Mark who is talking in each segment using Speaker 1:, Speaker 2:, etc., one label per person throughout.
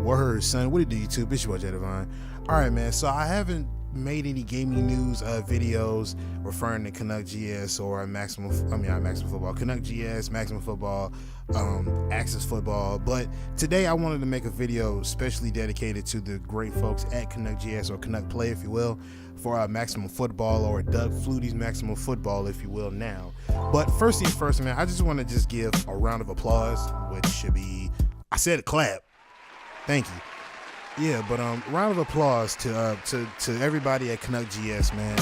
Speaker 1: Word, son. What do you do, YouTube? It's your boy, Jay Divine. All right, man. So I haven't made any gaming news videos referring to Canuck GS or not Maximum Football, Canuck GS, Maximum Football, Access Football. But today I wanted to make a video specially dedicated to the great folks at Canuck GS, or Canuck Play, if you will, for Maximum Football, or Doug Flutie's Maximum Football, if you will, now. But first things first, man, I just want to give a round of applause, which should be, I said a clap. Thank you. Yeah, but round of applause to everybody at Canuck GS, man.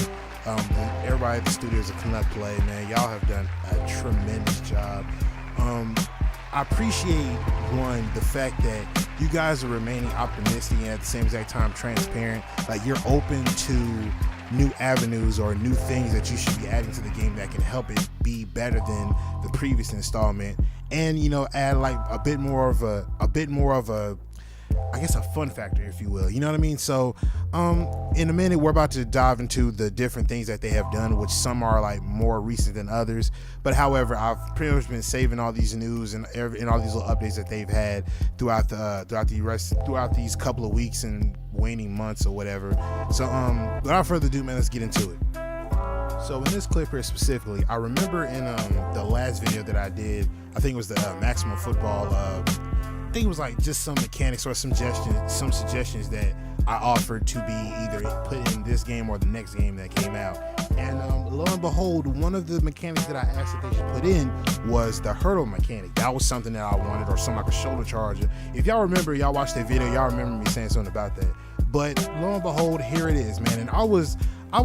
Speaker 1: Everybody at the studios at Canuck Play, man. Y'all have done a tremendous job. I appreciate, one, the fact that you guys are remaining optimistic and at the same exact time transparent. Like, you're open to new avenues or new things that you should be adding to the game that can help it be better than the previous installment, and add like a bit more of a I guess a fun factor, if you will. You know what I mean? So in a minute, we're about to dive into the different things that they have done, which some are like more recent than others. But however, I've pretty much been saving all these news and all these little updates that they've had throughout these couple of weeks and waning months or whatever. So without further ado, man, let's get into it. So in this clip here specifically, I remember in the last video that I did, I think it was the Maximum Football, I think it was like just some mechanics or some suggestions that I offered to be either put in this game or the next game that came out. And lo and behold, one of the mechanics that I asked that they should put in was the hurdle mechanic. That was something that I wanted, or something like a shoulder charger. If y'all remember, y'all watched that video, y'all remember me saying something about that. But lo and behold, here it is, man. And I was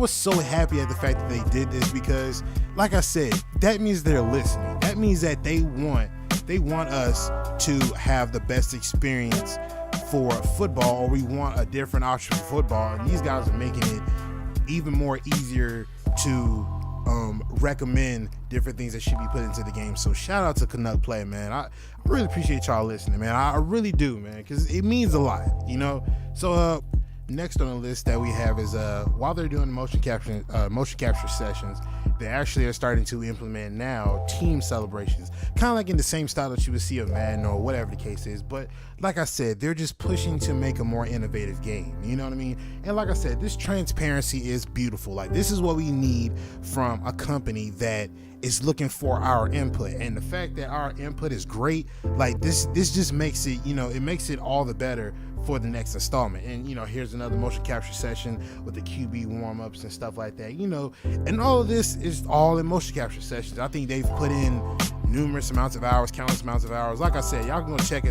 Speaker 1: so happy at the fact that they did this, because like I said, that means they're listening. That means that they want us to have the best experience for football, or we want a different option for football, and these guys are making it even more easier to recommend different things that should be put into the game. So shout out to Canuck Play, man. I really appreciate y'all listening, man. I really do, man, because it means a lot, So next on the list that we have is while they're doing motion capture sessions, they actually are starting to implement now team celebrations, kind of like in the same style that you would see of Madden or whatever the case is. But like I said, they're just pushing to make a more innovative game, you know what I mean? And like I said, this transparency is beautiful. Like, this is what we need from a company that is looking for our input, and the fact that our input is great, like this just makes it, it makes it all the better for the next installment. And here's another motion capture session with the QB warm-ups and stuff like that, and all of this is all in motion capture sessions. I think they've put in countless amounts of hours. Like I said, y'all can go check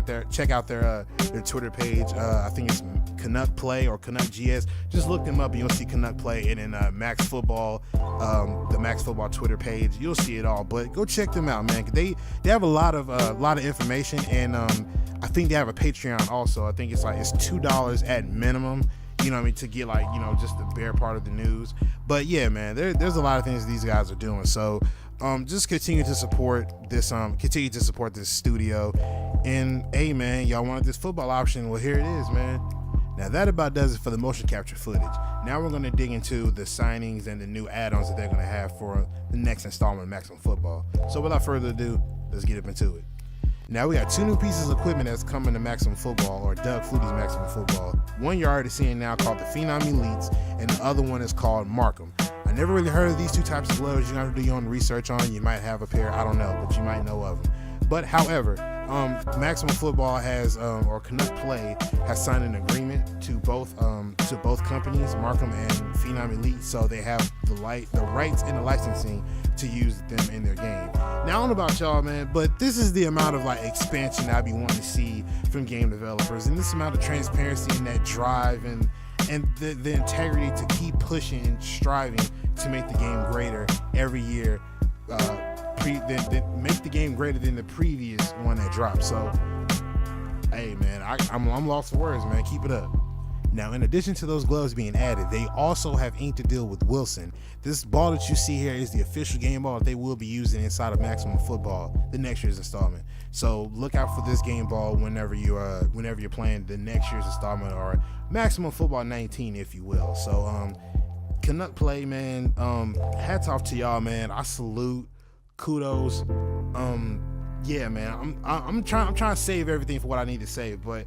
Speaker 1: out their Twitter page. I think it's Canuck Play or Canuck GS. Just look them up and you'll see Canuck Play, and then Max Football, the Max Football Twitter page. You'll see it all. But go check them out, man. They have a lot of information, and I think they have a Patreon also. I think it's $2 at minimum, to get just the bare part of the news. But yeah, man, there's a lot of things these guys are doing. So just continue to support this studio. And hey, man, y'all wanted this football option? Well, here it is, man. Now that about does it for the motion capture footage. Now we're going to dig into the signings and the new add-ons that they're going to have for the next installment of Maximum Football. So without further ado, let's get up into it. Now we got two new pieces of equipment that's coming to Maximum Football, or Doug Flutie's Maximum Football. One you're already seeing now, called the Phenom Elites, and the other one is called Markham. I never really heard of these two types of gloves. You have to do your own research on. You might have a pair, I don't know, but you might know of them. But however, Maximum Football has, or Canuck Play has signed an agreement to both companies, Markham and Phenom Elite, so they have the rights and the licensing to use them in their game. Now, I don't know about y'all, man, but this is the amount of expansion I be wanting to see from game developers, and this amount of transparency and that drive and the integrity to keep pushing and striving to make the game greater every year. Make the game greater than the previous one that dropped. So, hey, man, I'm lost for words, man. Keep it up. Now, in addition to those gloves being added, they also have inked a deal with Wilson. This ball that you see here is the official game ball that they will be using inside of Maximum Football, the next year's installment. So look out for this game ball whenever you're playing the next year's installment, or Maximum Football 19, if you will. So Canuck Play, man, hats off to y'all, man. I salute, kudos. yeah, man, I'm trying to save everything for what I need to save, but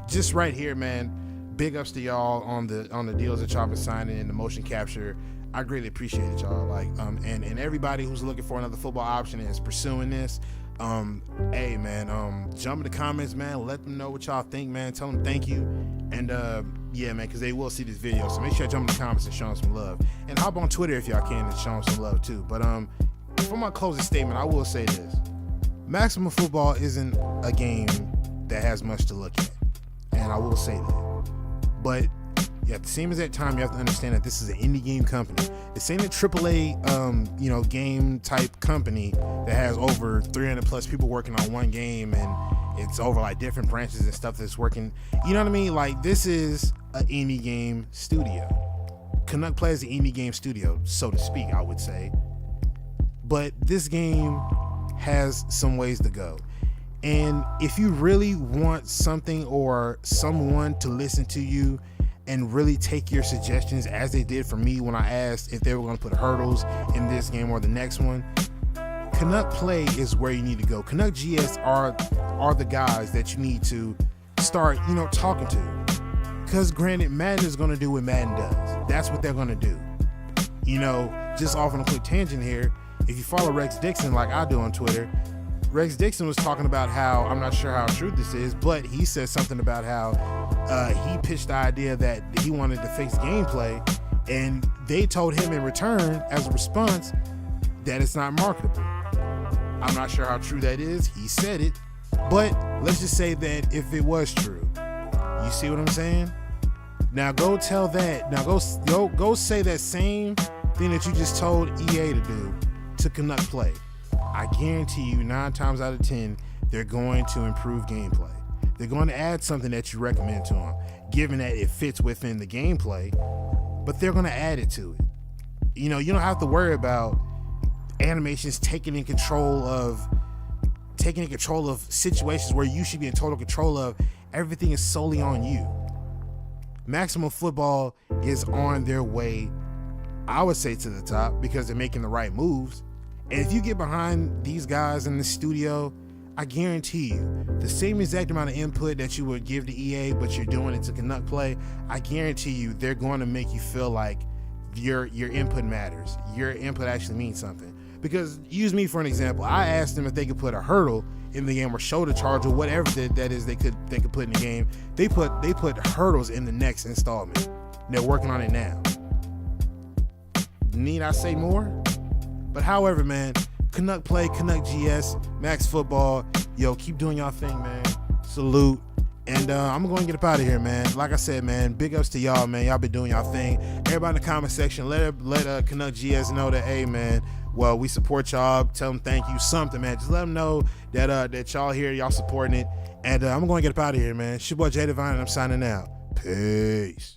Speaker 1: just right here, man, big ups to y'all on the deals that y'all been signing in the motion capture. I greatly appreciate it, y'all. Like, and everybody who's looking for another football option and is pursuing this, hey, man, jump in the comments, man. Let them know what y'all think, man. Tell them thank you, and yeah, man, because they will see this video. So make sure you jump in the comments and show them some love, and hop on Twitter if y'all can and show them some love too. But for my closing statement, I will say this: Maximum Football isn't a game that has much to look at, and I will say that. But at the same exact time, you have to understand that this is an indie game company. This ain't a AAA, game type company that has over 300 plus people working on one game, and it's over like different branches and stuff that's working. You know what I mean? Like, this is an indie game studio. Canuck Play is an indie game studio, so to speak, I would say. But this game has some ways to go. And if you really want something or someone to listen to you and really take your suggestions, as they did for me when I asked if they were going to put hurdles in this game or the next one, Canuck Play is where you need to go. Canuck GS are the guys that you need to start, talking to. Because granted, Madden is going to do what Madden does. That's what they're going to do. Just off on a quick tangent here, if you follow Rex Dixon like I do on Twitter, Rex Dixon was talking about how, I'm not sure how true this is, but he said something about how he pitched the idea that he wanted to fix gameplay, and they told him in return, as a response, that it's not marketable. I'm not sure how true that is. He said it, but let's just say that if it was true, you see what I'm saying? Now go tell that. Now go say that same thing that you just told EA to do to Canuck Play. I guarantee you 9 times out of 10, they're going to improve gameplay. They're going to add something that you recommend to them, given that it fits within the gameplay, but they're going to add it to it. You don't have to worry about animations taking control of situations where you should be in total control of. Everything is solely on you. Maximum Football is on their way, I would say, to the top, because they're making the right moves. And if you get behind these guys in the studio, I guarantee you, the same exact amount of input that you would give to EA, but you're doing it to Canuck Play, I guarantee you they're going to make you feel like your input matters. Your input actually means something. Because, use me for an example, I asked them if they could put a hurdle in the game, or shoulder charge, or whatever that is they could put in the game. They put hurdles in the next installment. They're working on it now. Need I say more? But however, man, Canuck Play, Canuck GS, Max Football, keep doing y'all thing, man. Salute. And I'm going to get up out of here, man. Like I said, man, big ups to y'all, man. Y'all been doing y'all thing. Everybody in the comment section, let Canuck GS know that, hey, man, well, we support y'all. Tell them thank you, something, man. Just let them know that y'all here, y'all supporting it. And I'm going to get up out of here, man. It's your boy Jay Divine, and I'm signing out. Peace.